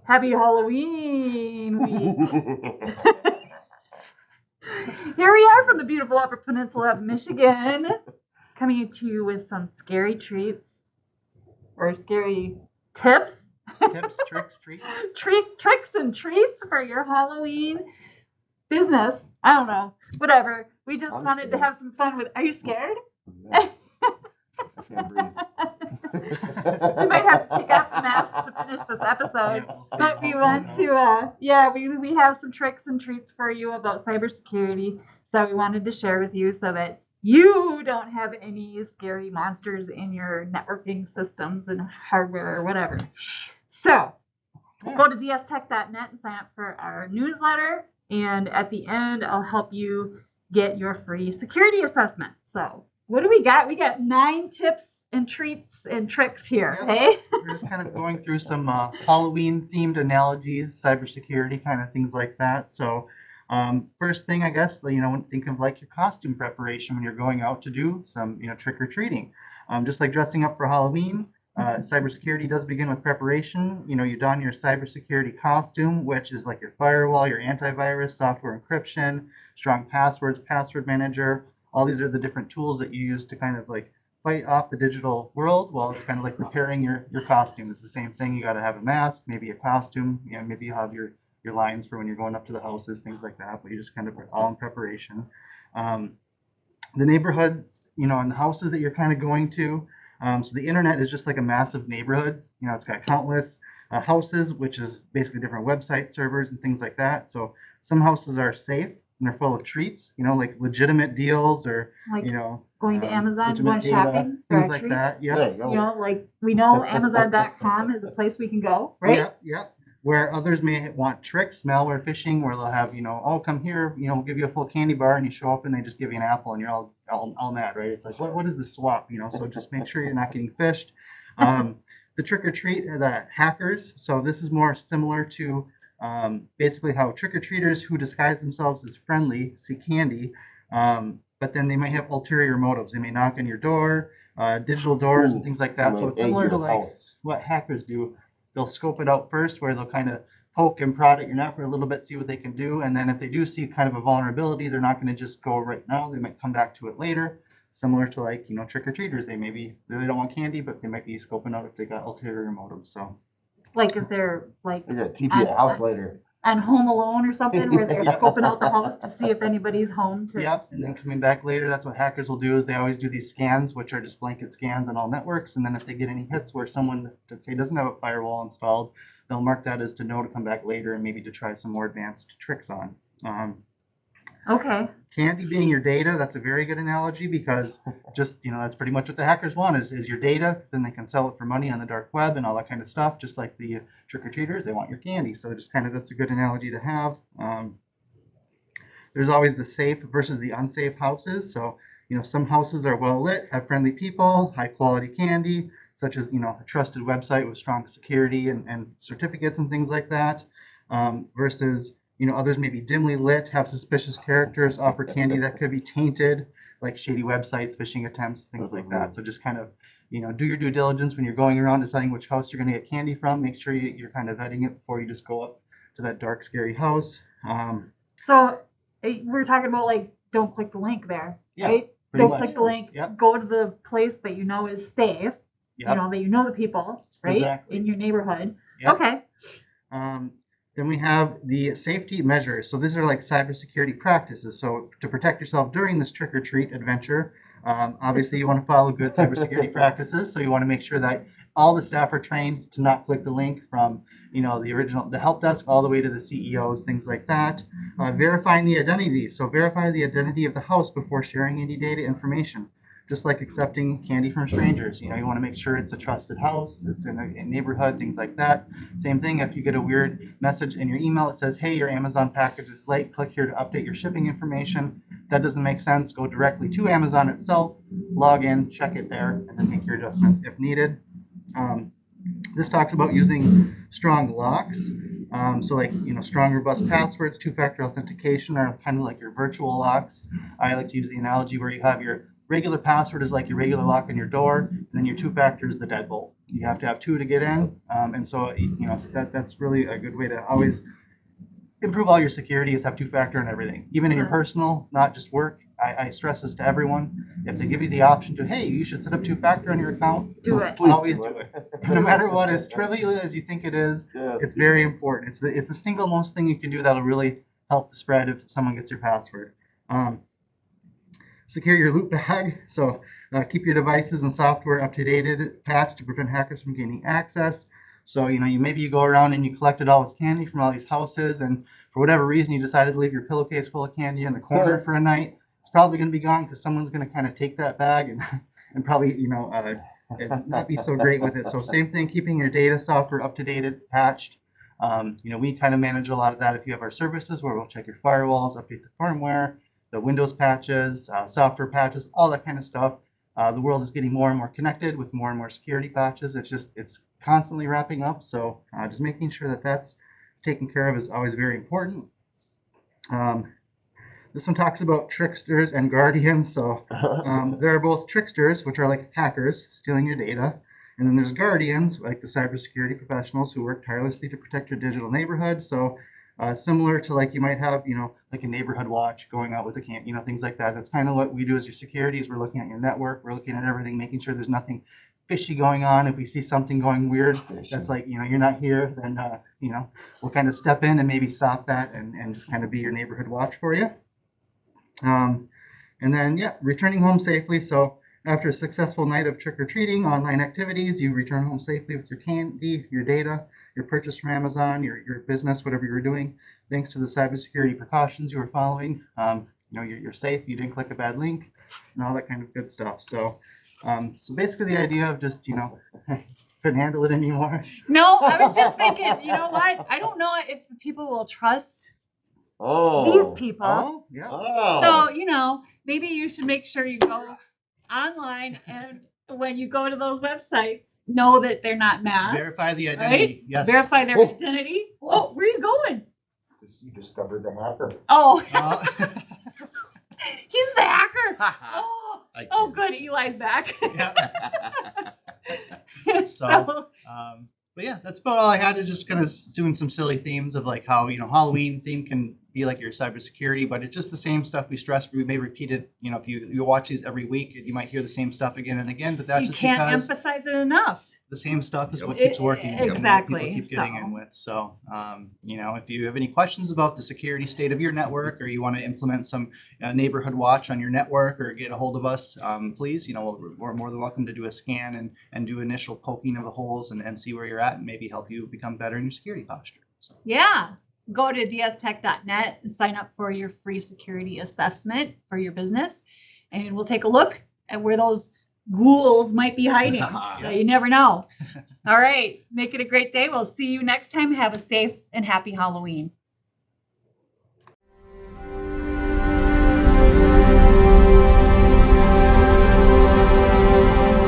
Happy Halloween week. Here we are from the beautiful Upper Peninsula of Michigan, coming to you with some scary treats or scary tips. Tips, tricks, treats. Tricks and treats for your Halloween business. I don't know. Whatever. We just wanted to have some fun with. Are you scared? Yeah. I can't breathe. We might have to take off the masks to finish this episode. Yeah, we'll see But how we it want goes to, we have some tricks and treats for you about cybersecurity. So we wanted to share with you so that you don't have any scary monsters in your networking systems and hardware or whatever. So go to dstech.net and sign up for our newsletter. And at the end, I'll help you get your free security assessment. So what do we got? We got 9 tips and treats and tricks here. Yep. Hey, We're just kind of going through some Halloween themed analogies, cybersecurity kind of things like that. So first thing, I guess, think of like your costume preparation when you're going out to do some, trick or treating. Just like dressing up for Halloween, cybersecurity does begin with preparation. You don your cybersecurity costume, which is like your firewall, your antivirus, software encryption, strong passwords, password manager. All these are the different tools that you use to kind of like fight off the digital world. Well, it's kind of like preparing your costume. It's the same thing. You got to have a mask, maybe a costume. Maybe you have your lines for when you're going up to the houses, things like that. But you just kind of all in preparation. The neighborhoods, and the houses that you're kind of going to. So the internet is just like a massive neighborhood. It's got countless houses, which is basically different website servers and things like that. So some houses are safe and they're full of treats, like legitimate deals or, like going to Amazon, going data, shopping for things our like treats. that. Yep. There you go. Like we know Amazon.com is a place we can go, right? Yep. Where others may want tricks, malware phishing, where they'll have, oh, come here, we'll give you a full candy bar, and you show up and they just give you an apple and you're all mad, right? It's like, what is the swap, So just make sure you're not getting phished. The trick or treat, the hackers. So this is more similar to basically how trick-or-treaters who disguise themselves as friendly see candy, but then they might have ulterior motives. They may knock on your door, digital doors and things like that. So it's similar to like what hackers do. They'll scope it out first, where they'll kind of poke and prod at your network a little bit, see what they can do, and then if they do see kind of a vulnerability, they're not going to just go right now. They might come back to it later. Similar to like trick-or-treaters, they don't want candy, but they might be scoping out if they got ulterior motives. So. Like if they're like You're gonna TP a house later. On Home Alone or something, where they're scoping out the house to see if anybody's home. Yep, and then coming back later, that's what hackers will do, is they always do these scans, which are just blanket scans on all networks, and then if they get any hits where someone, let's say, doesn't have a firewall installed, they'll mark that as to know to come back later and maybe to try some more advanced tricks on. Okay. Candy being your data, that's a very good analogy, because just, that's pretty much what the hackers want is your data, because then they can sell it for money on the dark web and all that kind of stuff, just like the trick-or-treaters, they want your candy. So just kind of, that's a good analogy to have. There's always the safe versus the unsafe houses. So, some houses are well lit, have friendly people, high quality candy, such as, a trusted website with strong security and certificates and things like that, versus others may be dimly lit, have suspicious characters, offer candy that could be tainted, like shady websites, phishing attempts, things like that. So just kind of, do your due diligence when you're going around deciding which house you're going to get candy from. Make sure you're kind of vetting it before you just go up to that dark, scary house. So we're talking about like, don't click the link there, right? Don't click the link. Yep. Go to the place that you know is safe. Yep. That you know the people, right? Exactly. In your neighborhood. Yep. Okay. Then we have the safety measures. So these are like cybersecurity practices. So to protect yourself during this trick-or-treat adventure, obviously you want to follow good cybersecurity practices. So you want to make sure that all the staff are trained to not click the link from, the help desk all the way to the CEOs, things like that. Verifying the identity. So verify the identity of the house before sharing any data information. Just like accepting candy from strangers. You want to make sure it's a trusted house, it's in a neighborhood, things like that. Same thing, if you get a weird message in your email that says, hey, your Amazon package is late, click here to update your shipping information. That doesn't make sense. Go directly to Amazon itself, log in, check it there, and then make your adjustments if needed. This talks about using strong locks. So like, strong, robust passwords, two-factor authentication are kind of like your virtual locks. I like to use the analogy where you have your regular password is like your regular lock on your door, and then your two-factor is the deadbolt. you have to have 2 to get in. And so, that's really a good way to always improve all your security is have 2-factor in everything, even in your So- personal, not just work. I stress this to everyone. If they give you the option to, hey, you should set up 2-factor on your account, Do it. Please always do do it. No matter what, as trivial as you think it is, Yes, it's very important. It's the single most thing you can do that'll really help the spread if someone gets your password. Secure your loot bag. So keep your devices and software up to date, patched to prevent hackers from gaining access. So maybe you go around and you collected all this candy from all these houses, and for whatever reason you decided to leave your pillowcase full of candy in the corner for a night. It's probably going to be gone because someone's going to kind of take that bag and probably not be so great with it. So same thing, keeping your data software up to date, patched. We kind of manage a lot of that if you have our services where we'll check your firewalls, update the firmware, the Windows patches, software patches, all that kind of stuff. The world is getting more and more connected with more and more security patches. It's constantly wrapping up. So just making sure that that's taken care of is always very important. This one talks about tricksters and guardians. So there are both tricksters, which are like hackers stealing your data. And then there's guardians, like the cybersecurity professionals who work tirelessly to protect your digital neighborhood. So similar to like you might have, like a neighborhood watch going out with a camp, things like that. That's kind of what we do as your security is we're looking at your network. We're looking at everything, making sure there's nothing fishy going on. If we see something going weird, that's like, you're not here, then, we'll kind of step in and maybe stop that and just kind of be your neighborhood watch for you. And then, returning home safely. So after a successful night of trick-or-treating, online activities, you return home safely with your candy, your data, your purchase from Amazon, your business, whatever you were doing. Thanks to the cybersecurity precautions you were following, you're safe. You didn't click a bad link, and all that kind of good stuff. So, basically, the idea of just couldn't handle it anymore. No, I was just thinking, you know what? I don't know if the people will trust Oh. these people. Oh, yeah. Oh. So, maybe you should make sure you go online and when you go to those websites, know that they're not masked. Verify the identity. Right? Yes. Verify their Oh. identity. Oh, where are you going? You discovered the hacker. Oh, Uh, he's the hacker. Oh, good. Eli's back. yeah. So, But yeah, that's about all I had, is just kind of doing some silly themes of like how, Halloween theme can be like your cybersecurity, but it's just the same stuff we stress. We may repeat it, if you watch these every week, you might hear the same stuff again and again, but that's you just can't because emphasize it enough. the same stuff is what It- keeps working. and what exactly, people keep getting so. in with. So, if you have any questions about the security state of your network, or you want to implement some neighborhood watch on your network, or get a hold of us, please, we're more than welcome to do a scan and do initial poking of the holes and see where you're at and maybe help you become better in your security posture. So. Yeah. Go to dstech.net and sign up for your free security assessment for your business. And we'll take a look at where those ghouls might be hiding. So you never know. All right. Make it a great day. We'll see you next time. Have a safe and happy Halloween.